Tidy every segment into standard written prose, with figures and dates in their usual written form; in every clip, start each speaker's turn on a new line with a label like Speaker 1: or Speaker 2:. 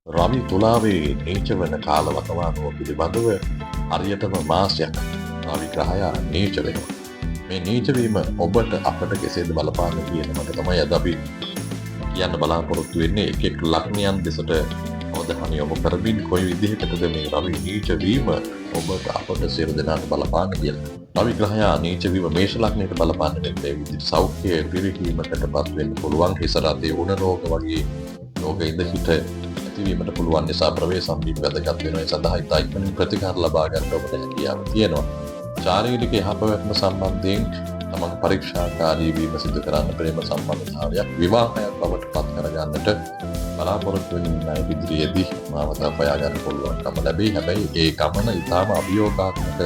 Speaker 1: රවි තුලාවේ නීච වන කාලවකවානුව පිළිබඳව හරියටම මාසයක් රවි ග්‍රහයා නීච වෙනවා. මේ නීචවීම ඔබට අපට කෙසේද බලපාන්න කියන මට තමයි අද අපි කියන්න බලාපොරොත්තු වෙන්නේ. එක් ලග්නයන් දෙසට අවධානය යොමු කරමින් කොයි විදිහකටද මේ රවි නීච වීම ඔබට අපට සියලු දෙනාට බලපාන්න කියලා. රවි ග්‍රහයා නීච වීම මේෂ ලග්නයට බලපාන්න මේ විදිහට සෞඛ්‍ය පිරිහීමකටපත් වෙන්න පුළුවන්. හිස රටේ උණ රෝග වගේ රෝග ඉඳහිට ඇතිවීමට පුළුවන් නිසා ප්‍රවේශම් වැදගත් වෙනවා. ඒ සඳහා ඉතා ඉක්මනින් ප්‍රතිකාර ලබා ගන්න ඔබට හැකියාව තියෙනවා. ශාරීරික යහපැවැත්ම සම්බන්ධයෙන් තමන් පරීක්ෂාකාරී වීම සිදු කරන්න ප්‍රේම සම්බන්ධතාවයක් විවාහයක් බවට පත් කරගන්නට බලාපොරොත්තු වෙන අය ඉදිරියේදී මාවත හොයා ගන්න පුළුවන්කම ලැබේ. හැබැයි ඒ ගමන ඉතාම අභියෝගාත්මක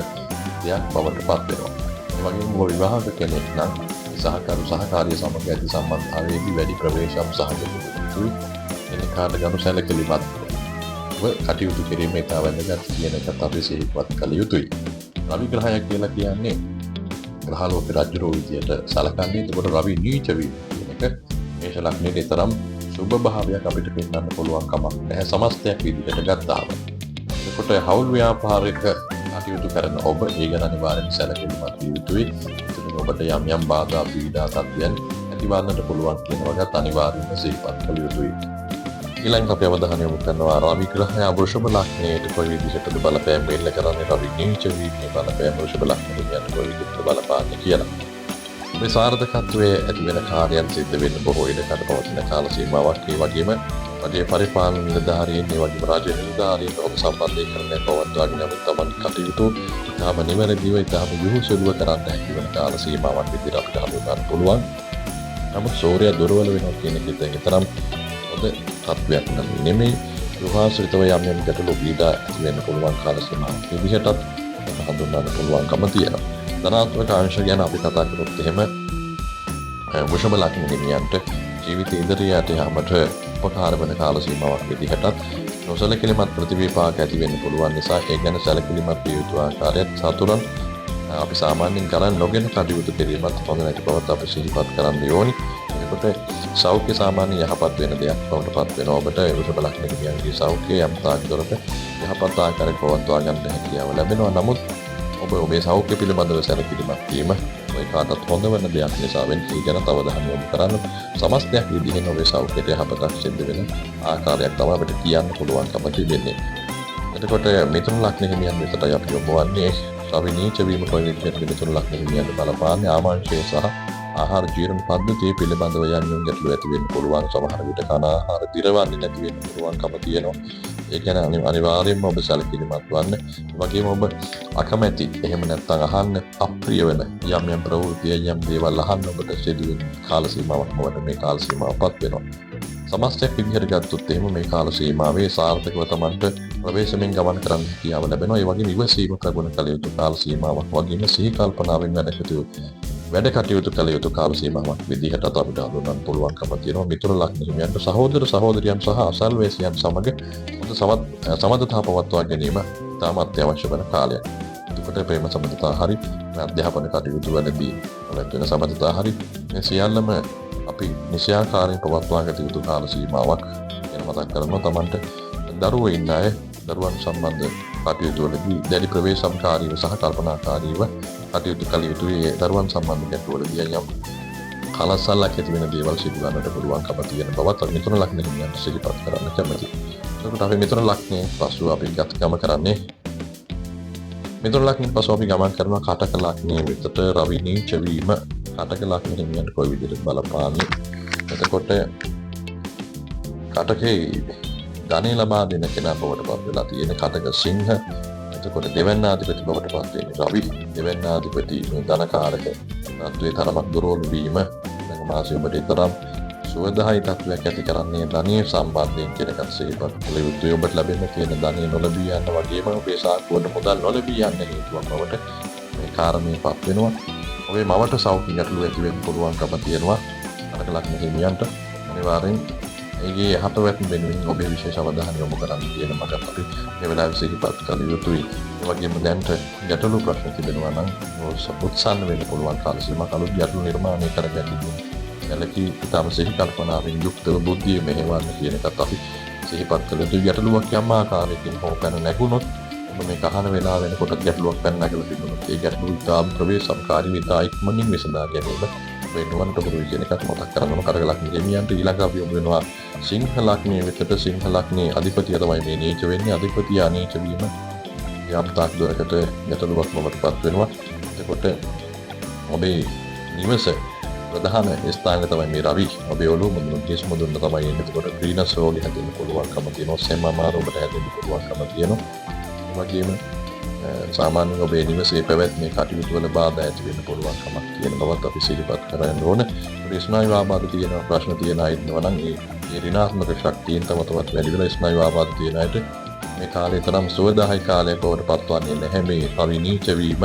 Speaker 1: දෙයක් බවට පත් වෙනවා. ඒ වගේම ඔබ විවාහක කෙනෙක් නම් සහකාරිය සමග ඇති සම්බන්ධතාවයේදී වැඩි ප්‍රවේශම් සහගතයි. එනිකාට ගනු සැලකිලිමත් කටයුතු කිරීම ඉතා වැදගත් කියන එකත් අපි සිහිපත් කළ යුතුයි. රවි ග්‍රහය කියලා කියන්නේ ග්‍රහලෝක රජුරෝ විදියට සලකන්නේ. එතකොට රවි නීච වීම කියන එක මේෂ ලග්නයේ තරම් සුබ භාවයක් අපිට පෙන්වන්න පුළුවන් කමක් නැහැ සමස්තයක් විදිහට ගත්තාම. එතකොට හවුල් ව්‍යාපාරික කටයුතු කරන ඔබ ඒ ගැන අනිවාර්යෙන් සැලකිලිමත් විය යුතුයි. එතකොට ඔබට යම් බාධා පීඩා තත්ත්වයන් ඇතිවන්නට පුළුවන් කියන වගත් අනිවාර්යෙන්ම සිහිපත් කළ යුතුයි. ඊළඟට අපි අවධානය යොමු කරනවා රවි ග්‍රහය වෘෂභ ලග්නයේ කොයි විදිහටද බලපෑම් වෙන්න කරන්නේ. රවි නීච වීමේ බලපෑම වෘෂභ ලග්නයේ කොයි විදිහටද බලපාන්නේ කියලා. මේ සාර්ථකත්වයේ ඇති වෙන කාර්යයන් සිද්ධ වෙන්න බොහෝ ඉඩකඩ පවතින කාල සීමාවක්. ඒ වගේම රජයේ පරිපාලන නිලධාරීන් ඒ වගේම රාජ්‍ය නිලධාරීන් ඔබ සම්බන්ධීකරණය පවත්වාගෙන යන තමන් කටයුතු ඉතාම නිවැරදිව ඉතාම යොහුසුලුව කරන්න හැකි වෙන කාල සීමාවක් විදිහට අපිට හඳුන්වන්න පුළුවන්. නමුත් සූර්යයා දුර්වල වෙනවා කියන එක තරම් හොඳ තත්ත්වයක් නෙමෙයි. විවාහසිතව යම් ගැටලු පීඩා ඇති වෙන්න පුළුවන් කාල සීමාවක් විදිහටත් හඳුන්වන්න පුළුවන්කම තියෙනවා. ධනාත්මක අංශ ගැන අපි කතා කරොත් එහෙම වෘෂභ ලග්න හිමියන්ට ජීවිත ඉදිරියට යාමට උපකාර වන කාල සීමාවක් විදිහටත් නොසලකිලිමත් ප්‍රතිවිපාක ඇති වෙන්න පුළුවන් නිසා ඒ ගැන සැලකිලිමත් විය යුතු ආකාරයත් සතුරන් අපි සාමාන්‍යයෙන් ගණන් නොගෙන කටයුතු කිරීමත් හොඳ නැති බවත් අපි සිහිපත් කරන්න ඕනි. එතකොට සෞඛ්‍ය සාමාන්‍ය යහපත් වෙන දෙයක් බවට පත් වෙනවා. ඔබට වෘෂභ ලග්න හිමියන්ගේ සෞඛ්‍යය යම් තාක් දුරට යහපත් ආකාරයෙන් පවත්වා ගන්න හැකියාව ලැබෙනවා. නමුත් ඔබ ඔබේ සෞඛ්‍ය පිළිබඳව සැලකිලිමත් වීම ඔය කාටත් හොඳ වෙන දෙයක් නිසා වෙන ඒ ගැන අවධානය යොමු කරන්න. සමස්තයක් විදිහෙන් ඔබේ සෞඛ්‍යයට යහපතක් සිද්ධ වෙන ආකාරයක් තමයි අපිට කියන්න පුළුවන්කම තිබෙන්නේ. එතකොට මිථුන ලග්න හිමියන් වෙතට අපි යොමු වන්නේ රවි නීච වීම කොයි විදිහට මිථුන ලග්න හිමියන්ට බලපාන්නේ ආමාශය සහ ආහාර ජීර්ණ පද්ධතිය පිළිබඳව යම් ගැටලු ඇති වෙන්න පුළුවන්. සමහර විට කන ආහාර දිරවන්නේ නැති වෙන්න පුළුවන්කම තියෙනවා. ඒ කියන්නේ අනිවාර්යයෙන්ම ඔබ සැලකිලිමත් වන්න. ඒ වගේම ඔබ අකමැති එහෙම නැත්නම් අහන්න අප්‍රිය වෙන යම් ප්‍රවෘත්ති යම් දේවල් අහන්න ඔබට සිදුවෙන කාල සීමාවක් මොකද මේ කාල සීමාවපත් වෙනවා. සමස්තයක් විදිහට ගත්තොත් එහෙම මේ කාල සීමාවේ සාර්ථකව Tamanට ප්‍රවේශමෙන් ගමන් කරන්න හැකියාව ලැබෙනවා. ඒ වගේම ඉවසීම ප්‍රගුණ කළ යුතු කාල සීමාවක් වගේම සිහි කල්පනාවෙන් වැඩ කටයුතු කළ යුතු කාල සීමාවක් විදිහට අපිට හඳුන්වන්න පුළුවන්කම තියෙනවා. මිතුරු ලග්න හිමියන්ට සහෝදර සහෝදරියන් සහ අසල්වැසියන් සමග හොඳ සමබරතාව පවත්වා ගැනීම ඉතාම අත්‍යවශ්‍ය වන කාලයක්. එතකොට ප්‍රේම සම්බන්ධතා හරි අධ්‍යාපන කටයුතු වලදී වෙන සම්බන්ධතා හරි මේ සියල්ලම අපි නිශ්චයාකාරයෙන් පවත්වා ගත යුතු කාල සීමාවක් ගැන මතක් කරනවා. Tamanට දරුවෝ ඉන්න අය දරුවන් සම්බන්ධ කටයුතු වලදී දැඩි ප්‍රවේශම්කාරීව සහ කල්පනාකාරීව කටයුතු කළ යුතුයි. දරුවන් සම්බන්ධ ගැටලුවලදී යම් කලසල්ලක් ඇති වෙන දේවල් සිදු කරන්නට පුළුවන්කම තියෙන බවත් මිථුන ලග්න හිමියන්ට සිහිපත් කරන්න කැමැතියි. එතකොට අපි මිථුන ලග්නයේ පසු අපි ගම කරන්නේ මිථුන ලග්නයෙන් පසු අපි ගමන් කරනවා කටක ලග්නයේ වෙතට රවි නීච වීම කටක ලග්න හිමියන්ට කොයි විදිහට බලපාන්නේ. එතකොට කටකේ ධනෙ ලබා දෙන කෙනා බවට පත් වෙලා තියෙන කටක සිංහ. එතකොට දෙවැන්නාධිපති බවට පත් වෙන්නේ රවි. දෙවැන්නාධිපති ධනකාරක තත්ත්වයේ තරමක් දුර්වල වීම මාසෙ ඔබට තරම් සුවදායි තත්ත්වයක් ඇති කරන්නේ ධනිය සම්බන්ධයෙන් කියන එකත් සිහිපත් කළ යුතුයි. ඔබට ලැබෙන්න තියෙන ධනිය නොලැබී යන වගේම ඔබේ සාක්කුවට මුදල් නොලැබී යන හේතුවක් බවට මේ කාරණේ පත් වෙනවා. ඔබේ මවට සෞඛ්‍ය ගැටලු ඇති වෙන්න පුළුවන්කම තියෙනවා. කටක ලග්න හිමියන්ට අනිවාර්යෙන් ඒගේ යහපැවැත්ම වෙනුවෙන් ඔබේ විශේෂ අවධානය යොමු කරන්න කියන මතක් අපි මේ වෙලාවේ සිහිපත් කළ යුතුයි. ඒ වගේම දැන්ට ගැටලු ප්‍රශ්න තිබෙනවා නම් උත්සන්න වෙන්න පුළුවන් කාල සීමාවක් අලුත් ගැටලු නිර්මාණය කරගන්න. සැලකී ඉතාම සිහි කල්පනාවෙන් යුක්තව බුද්ධිය මෙහෙවන්න කියන එකත් අපි සිහිපත් කළ යුතු ගැටලුවක් යම් ආකාරයකින් හෝ පැන නැගුණොත් ඔබ මේ කහන වෙලා වෙනකොට ගැටලුවක් පැන නැගලා තිබුණොත් ඒ ගැටලුව ඉතාම ප්‍රවේශම්කාරී ඉතා ඉක්මනින් විසඳා ගැනීම වෙනුවන්ට පුරුදු කියන එකත් මතක් කරගන්න කරගලක් ගෙමියන්ට ඊළඟ අපි යොමු වෙනවා සිංහ ලග්නයේ වෙතට. සිංහ ලග්නයේ අධිපතිය තමයි මේ නීච වෙන්නේ. අධිපතිය අනීච වීම යම් තාක් දුරකට ගැටලුවක් බවට පත් වෙනවා. එතකොට ඔබේ නිවස ප්‍රධාන ස්ථානය තමයි මේ රවි. ඔබේ ඔළුව මුදුන ජීස් මුදුන තමයි එන්නේ. එතකොට ග්‍රීනස් රෝගය හැදෙන්න පුළුවන්කම තියෙනවා. සෙම අමාරු ඔබට හැදෙන්න පුළුවන්කම තියෙනවා. ඒ වගේම සාමාන්‍යයෙන් ඔබේ නිවසේ පැවැත්මේ කටයුතු වල බාධා ඇති වෙන්න පුළුවන්කමක් තියෙන බවත් අපි සිහිපත් කරගන්න ඕන. ස්නායු ආබාධ තියෙන ප්‍රශ්න තියෙන අය ඉන්නවා නම් ඒ ඍණාත්මක ශක්තියෙන් තම තවත් වැඩි වෙලා ස්නායු ආබාධ තියෙන අයට මේ කාලය තරම් සුවදායක කාලයක් බවට පත්වන්නේ නැහැ. මේ රවි නීච වීම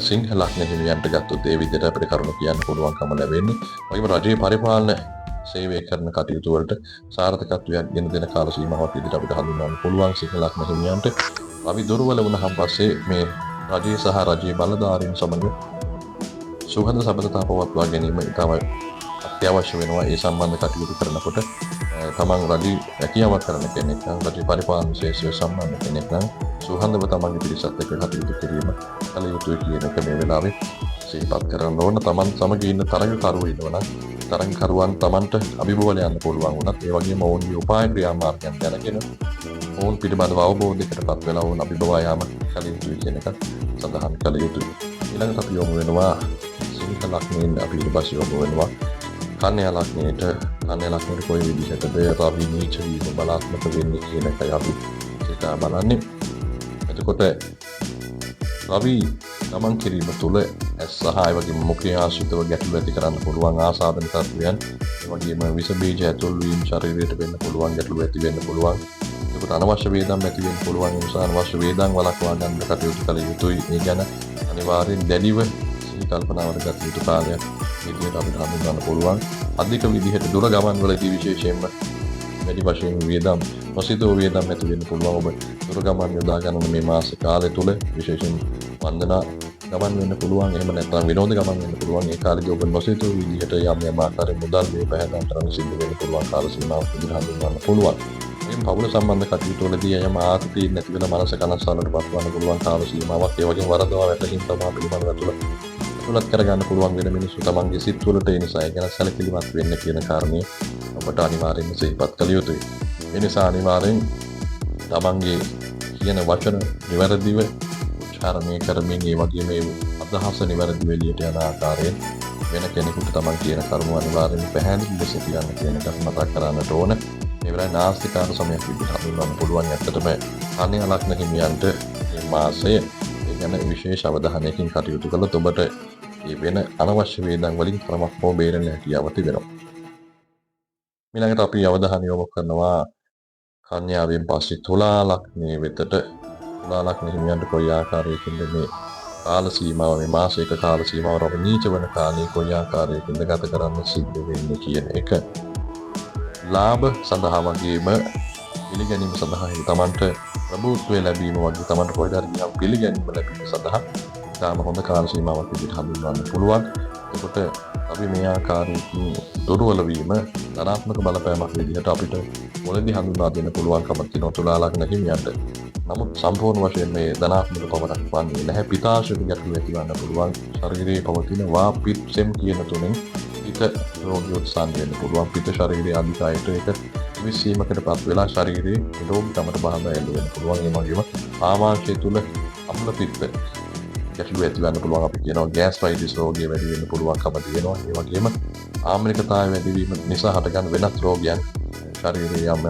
Speaker 1: සිංහ ලග්න හිමියන්ට ගත්තොත් ඒ විදිහට අපිට කරුණු කියන්න පුළුවන්කම ලැබෙන්නේ. වගේම රජයේ පරිපාලන සේවය කරන කටයුතු වලට සාර්ථකත්වයක් ගෙන දෙන කාල සීමාවක් විදිහට අපිට හඳුන්වන්න පුළුවන් සිංහ ලග්න හිමියන්ට. අපි දුර්වල වුණාන් පස්සේ මේ රජයේ සහ රජයේ බලධාරීන් සමග සුහද සබඳතා පවත්වා ගැනීම ඉතාම අත්‍යවශ්‍ය වෙනවා. ඒ සම්බන්ධ කටයුතු කරනකොට තමන් රජයේ රැකියාවක් කරන කෙනෙක් නම් රජයේ පරිපාලන ශේෂ්ත්‍රය සම්බන්ධ කෙනෙක් නම් සුහදව තමන්ගේ පිරිසත් එක්ක කටයුතු කිරීම කල යුතුයි කියන එක මේ වෙලාවේ සිහිපත් කරන්න ඕන. තමන් සමග ඉන්න තරඟකරුවෝ ඉන්නවා නම් තරඟකරුවන් තමන්ට අභිබෝල යන්න පුළුවන් වුණත් ඒ වගේම ඔවුන්ගේ උපාය ක්‍රියාමාර්ගයන් දැනගෙන ඔවුන් පිළිබඳව අවබෝධයකටපත් වෙලා ඔවුන් අභිබවා යාම කල යුතුයි කියන එක සඳහන් කළ යුතුයි. ඊළඟට අපි යොමු වෙනවා සිංහ ලග්නයෙන් අපි ඊට පස්සේ යොමු වෙනවා කන්‍යා ලග්නයට. කන්‍යා ලග්නයට කොයි විදිහටද රවි නීච වීම බලාත්මක වෙන්නේ කියන එකයි අපි සිතා බලන්නේ. එතකොට රවි ගමන් කිරීම තුළ ඇස් සහ ඒ වගේම මුඛය ආශ්‍රිතව ගැටලු ඇති කරන්න පුළුවන් ආසාදන තත්ත්වයන්, ඒ වගේම විස බීජ ඇතුල් වීම ශරීරයට වෙන්න පුළුවන් ගැටලු ඇති වෙන්න පුළුවන්. ඒකට අනවශ්‍ය වේදම් ඇති වෙන්න පුළුවන්. ඒ නිසා අනවශ්‍ය වේදම් වළක්වා ගන්න කටයුතු කළ යුතුයි. ඒ ගැන අනිවාර්යෙන් දැඩිව සිහි කල්පනාවට ගත යුතු කාලයක් විදිහට අපිට හඳුන්වන්න පුළුවන්. අධික විදිහට දුර ගමන් වලදී විශේෂයෙන්ම වැඩි වශයෙන් වේදම් නොසිතව වේදම් ඇති වෙන්න පුළුවන්. ඔබ දුර ගමන් යොදා ගන්න මේ මාස කාලය තුල විශේෂයෙන් වන්දනා ගමන් වෙන්න පුළුවන්. එහෙම නැත්නම් විනෝද ගමන් වෙන්න පුළුවන්. ඒ කාලේදී ඔබ නොසිතව විදිහට යම් ආකාරයේ මුදල් වේ පැහැදම් කරන්න සිද්ධ වෙන්න පුළුවන් කාල සීමාවක් විදිහට හඳුන්වන්න පුළුවන්. මේ පවුල සම්බන්ධ කටයුතු වලදී යම් ආතතිය නැති වෙන මනස කනස්සාලට පත්වන්න පුළුවන් කාල සීමාවක්. ඒ වගේම වරදවා වැටහින් තමයි පිළිබඳව තුලත් කරගන්න පුළුවන් වෙන මිනිස්සු තමන්ගේ සිත් වලට ඒ නිසා ඒ ගැන සැලකිලිමත් වෙන්න කියන කාරණේ ඔබට අනිවාර්යෙන්ම සිහිපත් කළ යුතුයි. ඒ නිසා අනිවාර්යෙන් තමන්ගේ කියන වචන නිවැරදිව උච්චාරණය කරමින් ඒ වගේම ඒ අදහස නිවැරදිව එළියට යන ආකාරයෙන් වෙන කෙනෙකුට තමන් කියන කරුණු අනිවාර්යෙන් පැහැදිලි ලෙස කියන්න කියන එකත් මතක් කරන්නට ඕන. මේ වෙලාවේ නාස්තිකාර සමයක් විදිහට හඳුන්වන්න පුළුවන්. ඇත්තටම කන්‍යා ලග්න හිමියන්ට මේ මාසය ඒ ගැන විශේෂ අවධානයකින් කටයුතු කළොත් ඔබට ඒ වෙන අනවශ්‍ය වේදන් වලින් ක්‍රමක් හෝ බේරෙන්න හැකියාව තිබෙනවා. ඊළඟට අපි අවධානය යොමු කරනවා කන්‍යාවෙන් පස්සේ තුලා ලග්නයේ වෙතට. තුලා ලග්න හිමියන්ට කොයි ආකාරයකින්ද මේ කාල සීමාව මේ මාසයක කාල සීමාව රව නීච වන කාලේ කොයි ආකාරයකින්ද ගත කරන්න සිද්ධ වෙන්නේ කියන එක. ලාභ සඳහා වගේම පිළිගැනීම සඳහා තමන්ට ප්‍රභූත්වය ලැබීම වගේ තමන්ට කොයිද හරි පිළිගැනීම ලැබීම සඳහා ඉතාම හොඳ කාල සීමාවක් විදිහට හඳුන්වන්න පුළුවන්. එතකොට අපි මේ ආකාරයෙන් දුර්වල වීම ධනාත්මක බලපෑමක් විදිහට අපිට මුලදී හඳුන්වා දෙන්න පුළුවන්කමක් තියෙනවා තුලා ලග්න හිමියන්ට. නමුත් සම්පූර්ණ වශයෙන් මේ ධනාත්මක පවරක් වන්නේ නැහැ. පිතාශය ගැටලු ඇතිවන්න පුළුවන්. ශරීරයේ පවතින වාපිත් සෙම් කියන තුනෙන් පිත රෝගියොත් සාන් වෙන්න පුළුවන්. පිත ශරීරයේ අධිකයට ඒක විසීමකටපත් වෙලා ශරීරයේ රෝගීකමට බාධා එල්ල වෙන්න පුළුවන්. ඒ වගේම ආමාශය තුල අම්ල පිත්ත ගැටලු ඇතිවන්න පුළුවන්. අපි කියනවා ගෑස්ට්‍රයිටිස් රෝගය වැඩි වෙන්න පුළුවන්කම තියෙනවා. ඒ වගේම ආම්ලිකතාවය වැඩි වීම නිසා හටගන්න වෙනත් රෝගයන් ශරීරයේ යම්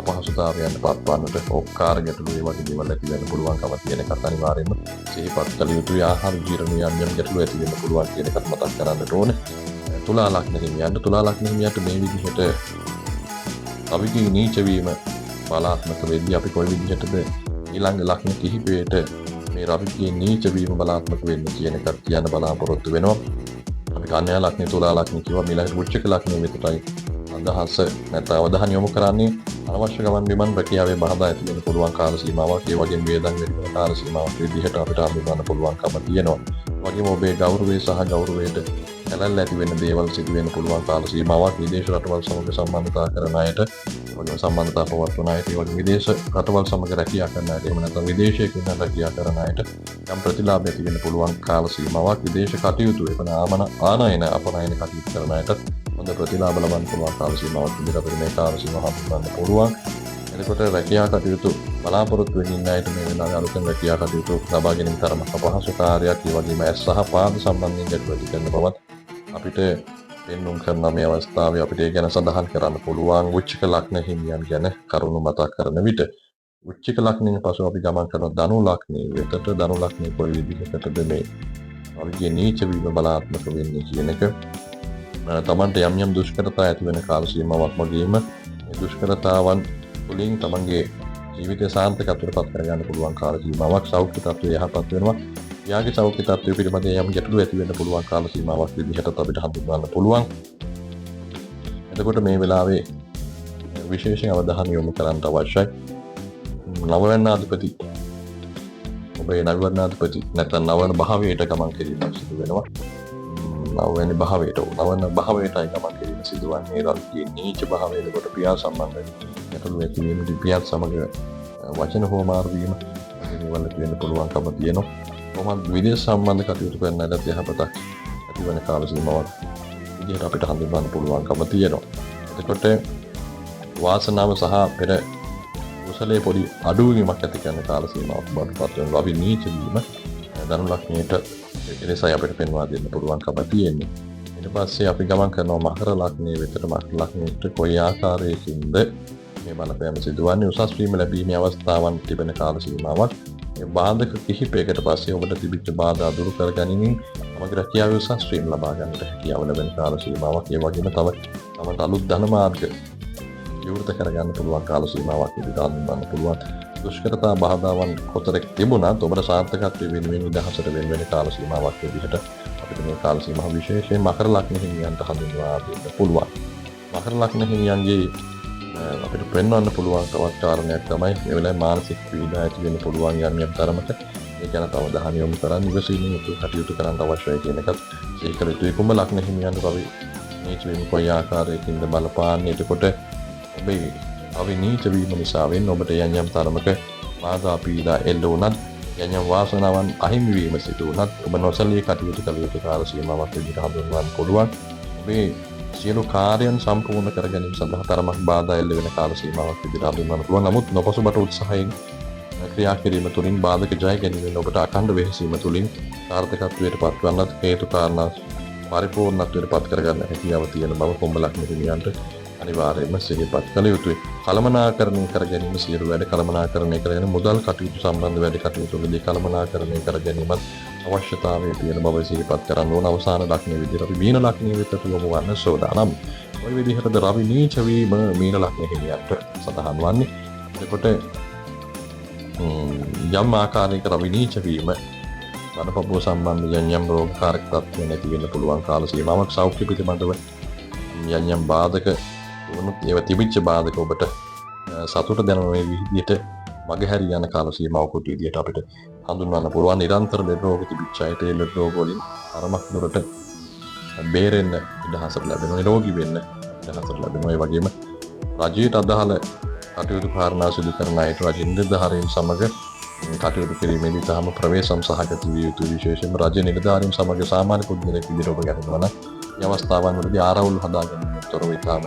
Speaker 1: අපහසුතාවයන් පත්වන්නට ඕකාර ගැටලු ඒ වගේ දේවල් ඇති වෙන්න පුළුවන්කම තියෙන එකත් අනිවාර්යයෙන්ම සිහිපත් කළ යුතුයි. ආහාර ජීර්ණ යම් ගැටලු ඇති වෙන්න පුළුවන් කියන එකත් මතක් කරගන්න ඕනේ. තුලා ලග්න හිමියන්ට මේ විදිහට අවිගේ නීච වීම බලාත්මක වෙද්දී අපි කොයි විදිහටද ඊළඟ ලග්න කිහිපයට මේ රවිගේ නීච වීම බලාත්මක වෙන්නේ කියන එකත් කියන්න බලාපොරොත්තු වෙනවා. අපි කන්‍යා ලග්නේ තුලා ලග්නේ කිව්වා. ඊළඟට වෘශ්චික ලග්නේ වෙතටයි අදහස නැත්නම් අවධානය යොමු කරන්නේ. අනවශ්‍ය ගමන් බිමන් රැකියාවේ බාධා ඇති වෙන පුළුවන් කාල සීමාවක්. ඒ වගේම වේදන් වැඩි වෙන කාල සීමාවක් විදිහට අපිට හඳුන්වන්න පුළුවන්කම තියෙනවා. වගේම ඔබේ ගෞරවය සහ ගෞරවයට ඇලැල් ඇති වෙන දේවල් සිදු වෙන පුළුවන් කාල සීමාවක්. විදේශ රටවල් සමග සම්බන්ධතා කරන අයට වගේ සම්බන්ධතා පවත්වන අයට, ඒ වගේ විදේශ රටවල් සමග රැකියා කරන අයට, එහෙම නැත්නම් විදේශයක ඉන්න රැකියා කරන අයට යම් ප්‍රතිලාභ ඇති වෙන්න පුළුවන් කාල සීමාවක් විදේශ කටයුතු එපන ආනයන අපනයන කටයුතු කරන අයට හොඳ ප්‍රතිලාභ ලබන්න පුළුවන් කාල සීමාවක් විදිහට අපිට මේ කාල සීමාව හඳුන්වන්න පුළුවන්. එතකොට රැකියා කටයුතු බලාපොරොත්තු වෙන ඉන්න අයට මේ වෙලාවේ අලුතෙන් රැකියා කටයුතු ලබා ගැනීම තරමක අපහසු කාර්යයක්. ඒ වගේම ඇස් සහ පාද සම්බන්ධයෙන් ගැටලු ඇති කරන බවත් අපිට පෙන්නුම් කරන මේ අවස්ථාවේ අපිට ඒ ගැන සඳහන් කරන්න පුළුවන්. වෘශ්චික ලග්න හිමියන් ගැන කරුණු මතක් කරන විට වෘශ්චික ලග්නයෙන් පසු අපි ගමන් කරන ධනු ලග්නයේ වෙතට ධනු ලග්නයේ කොයි විදිහකටද මේ අපගේ නීච වීම බලාත්මක වෙන්නේ කියන එක තමන්ට යම් යම් දුෂ්කරතා ඇති වෙන කාල සීමාවක් වගේම මේ දුෂ්කරතාවන් තුළින් තමන්ගේ ජීවිතය සාර්ථකත්වයට පත් කරගන්න පුළුවන් කාල සීමාවක්. සෞඛ්‍ය තත්ත්වය යහපත් වෙනවා. යාගේ සෞඛ්‍ය තත්ත්වය පිළිබඳ යම් ගැටලු ඇති වෙන්න පුළුවන් කාල සීමාවක් විදිහට අපිට හඳුන්වන්න පුළුවන්. එතකොට මේ වෙලාවේ විශේෂයෙන් අවධානය යොමු කරන්න අවශ්‍යයි. නවවර්ණාධිපති ඔබේ නවවර්ණාධිපති නැත්නම් නවවර්ණ භාවයට ගමන් කිරීමක් සිදු වෙනවා. නවවැනි භාවයට නවවර්ණ භාවයටයි ගමන් කිරීම සිදුවන්නේ. රාජ්‍යයේ නීච භාවයේ කොට පියා සම්බන්ධ ගැටලු ඇති වීම, පියාත් සමග වචන හෝමාරු වීම වල තියෙන පුළුවන්කම තියෙනවා. කොහොමද විදේශ සම්බන්ධ කටයුතු කරන අයට යහපතක් ඇති වෙන කාල සීමාවක් විදිහට අපිට හඳුන්වන්න පුළුවන්කම තියෙනවා. එතකොට වාසනාව සහ පෙර කුසලයේ පොඩි අඩුවීමක් ඇති කරන කාල සීමාවක් බවට පත් වෙනවා. අපි නීච වීම ධනු ලග්නයට එලෙසයි අපිට පෙන්වා දෙන්න පුළුවන්කම තියෙන්නේ. ඊට පස්සේ අපි ගමන් කරනවා මකර ලග්නයේ වෙතට. මකර ලග්නයට කොයි ආකාරයකින්ද මේ බලපෑම සිදුවන්නේ? උසස් වීම ලැබීමේ අවස්ථාවන් තිබෙන කාල සීමාවක්. මේ බාධක කිහිපයකට පස්සේ ඔබට තිබිච්ච බාධා දුරු කර ගැනීමෙන් සමග රැකියාවේ උසස් වීම ලබා ගන්නට හැකියාව ලැබෙන කාල සීමාවක්. ඒ වගේම තමන්ට අලුත් ධන මාර්ග විවෘත කරගන්න පුළුවන් කාල සීමාවක් විදිහට හඳුන්වන්න පුළුවන්. දුෂ්කරතා බාධාවන් කොතරක් තිබුණත් ඔබට සාර්ථකත්වයේ වෙනුවෙන් නිදහසට වෙන කාල සීමාවක් විදිහට අපිට මේ කාල සීමාව විශේෂයෙන් මකර ලග්න හිමියන්ට හඳුන්වා දෙන්න පුළුවන්. මකර ලග්න හිමියන්ගේ අපිට පෙන්වන්න පුළුවන් තවත් කාරණයක් තමයි මේ වෙලාවේ මානසික පීඩා ඇති වෙන්න පුළුවන් යම් තරමක. ඒ ගැන තව අවධානය යොමු කරන්න ඉවසීමෙන් කටයුතු කරන්න අවශ්‍යයි කියන එකත් ඒකල යුතුයි. කුම්භ ලග්න හිමියන්ට අපි නීච වීම කොයි ආකාරයකින්ද බලපාන්නේ? එතකොට ඔබේ අවිනීත වීම නිසා වෙන ඔබට යම් තරමක බාධා පීඩා එල්ල වුණත්, යම් වාසනාවන් අහිමි වීම සිදු වුණත් ඔබ නොසලී කටයුතු කළ යුතු කාල සීමාවක් විදිහට හඳුන්වන්න පුළුවන්. ඔබේ සියලු කාර්යයන් සම්පූර්ණ කර ගැනීම සඳහා තරමක් බාධා එල්ල වෙන කාල සීමාවක් විදිහට හඳුන්වන්න පුළුවන්. නමුත් නොපසුබට උත්සාහයෙන් ක්‍රියා කිරීම තුළින් බාධක ජය ගැනීමෙන් ඔබට අඛණ්ඩ වෙහෙසීම තුළින් සාර්ථකත්වයට පත්වන්නත් හේතු කාරණා පරිපූර්ණත්වයට පත් කරගන්න හැකියාව තියෙන බව කුම්භ ලග්න හිමියන්ට අනිවාර්යයෙන්ම සිහිපත් කළ යුතුයි. කළමනාකරණය කර ගැනීම සියලු වැඩ කළමනාකරණය කරගෙන මුදල් කටයුතු සම්බන්ධ වැඩ කටයුතු වලදී කළමනාකරණය කර ගැනීමත් අවශ්‍යතාවය තියෙන බව සිහිපත් කරන්න ඕන. අවසාන ලග්නයේ විදිහට අපි මීන ලග්නයේ වෙතට යොමු වන්න සෝදානම්. ওই විදිහට රවි නීච වීම මීන ලග්න හිමියන්ට සඳහන් වන්නේ. එතකොට යම් ආකාරයක රවි නීච වීම වනපපුව සම්බන්ධ යම් රෝගකාරක තත්ත්වයන් ඇති වෙන්න පුළුවන් කාල සීමාවක්. සෞඛ්‍ය පිළිබඳව යම් බාධක වුණොත් ඒව තිබිච්ච බාධක ඔබට සතුට දැනෙන මේ විදිහට මගහැරී යන කාල සීමාවකට විදිහට අපිට හඳුන්වන්න පුළුවන්. නිරන්තර ලෙඩ රෝග තිබිච්ච අයට ඒ ලෙඩ රෝග වලින් තරමක් දුරට බේරෙන්න ඉඩහසර ලැබෙනවා. නිරෝගී වෙන්න ඉඩහසර ලැබෙනවා. ඒ වගේම රජයට අදාළ කටයුතු කාරණා සිදු කරන අයට රජ නිලධාරීන් සමග කටයුතු කිරීමේදී තහම ප්‍රවේශම් සහගත විය යුතුයි. විශේෂයෙන්ම රජ නිලධාරීන් සමග සාමාන්‍ය පුද්ගලයෙක් විදිහට ඔබ ගැටෙනවා නම් මේ අවස්ථාවන් වලදී ආරවුල් හදා ගැනීමට තොරව ඉතාම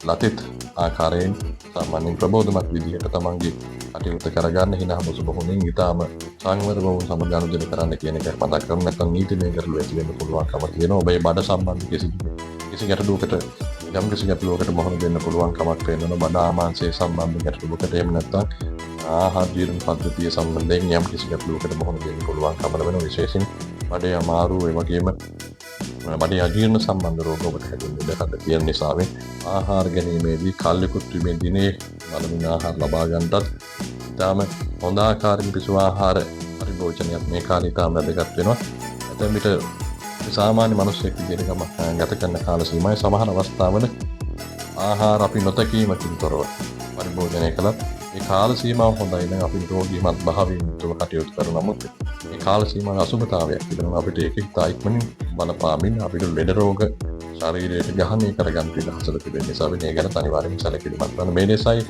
Speaker 1: ලතිත් ආකාරයෙන් සාමාන්‍යයෙන් ප්‍රබෝධමත් විදිහට තමන්ගේ කටයුතු කරගන්න හිනා මුසුබහුණින් ඉතාම සංවරව සමග අනුජන කරන්න කියන එක මතක් කරගන්න. නැත්නම් නීතිමය ගැටලු ඇති වෙන්න පුළුවන්කම තියෙනවා. ඔබේ බඩ සම්බන්ධ කිසි ගැටලුවකට යම් කිසි ගැටලුවකට මුහුණ දෙන්න පුළුවන් කමක් වෙනවා. බඩ ආමාශය සම්බන්ධ ගැටලුවකට එහෙම නැත්නම් ආහාර ජීර්ණ පද්ධතිය සම්බන්ධයෙන් යම් කිසි ගැටලුවකට මුහුණ දෙන්න පුළුවන්කම ලැබෙනවා. විශේෂයෙන් බඩේ අමාරු ඒ වගේම බඩේ අජීර්ණ සම්බන්ධ රෝග ඔබට හැදෙන්න ඉඩ තියෙන නිසා ආහාර ගැනීමේදී කල්ලිකුත් වීමේ දිනේ බලමින් ආහාර ලබා ගන්නටත් ඉතාම හොඳ ආකාරයෙන් පිසු ආහාර පරිභෝජනයක් මේ කාලේ ඉතාම වැදගත් වෙනවා. ඇතැම් විට සාමාන්‍ය මිනිස්සෙක් විදිහට ගත කරන කාල සීමාවේ සමහර අවස්ථාවල ආහාර අපි නොතකීමකින් තොරව පරිභෝජනය කළත් ඒ කාල සීමාව හොඳයි නම් අපි රෝගීමත් භාවයෙන් යුතුව කටයුතු කරන නමුත් මේ කාල සීමාවේ අසුබතාවයක් තිබෙනවා. අපිට ඒක ඉතා ඉක්මනින් බලපාමින් අපිට ලෙඩ රෝග ශරීරයට ගහනය කරගන්න නිදහසට තිබෙන නිසා මේ ගැන අනිවාර්යෙන් සැලකිලිමත් වන්න. මේ නිසායි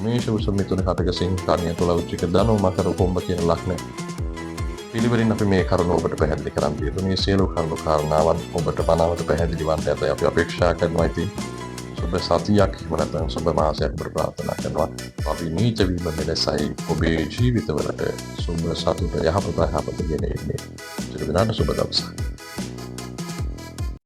Speaker 1: මේෂ වෘෂ මිථුන කටක සිංහ කන්‍යා තුලා වෘශ්චික ධනු මකර කුම්භ කියන ලග්න පිළිවෙලින් අපි මේ කරුණ ඔබට පැහැදිලි කරන්න තියෙනවා. මේ සියලු කරුණු කාරණාවන් ඔබට මනාවට පැහැදිලි වන්න ඇතයි අපි අපේක්ෂා කරනවා. ඉතින් සුබ සතියක් එහෙම නැත්නම් සුබ මාසයක් අපට ප්‍රාර්ථනා කරනවා. අපි නීච වීම මෙලෙසයි ඔබේ ජීවිතවලට සුබ සතුට යහපත ගෙන එන්නේ. සියලු දෙනාට සුබ දවසක්.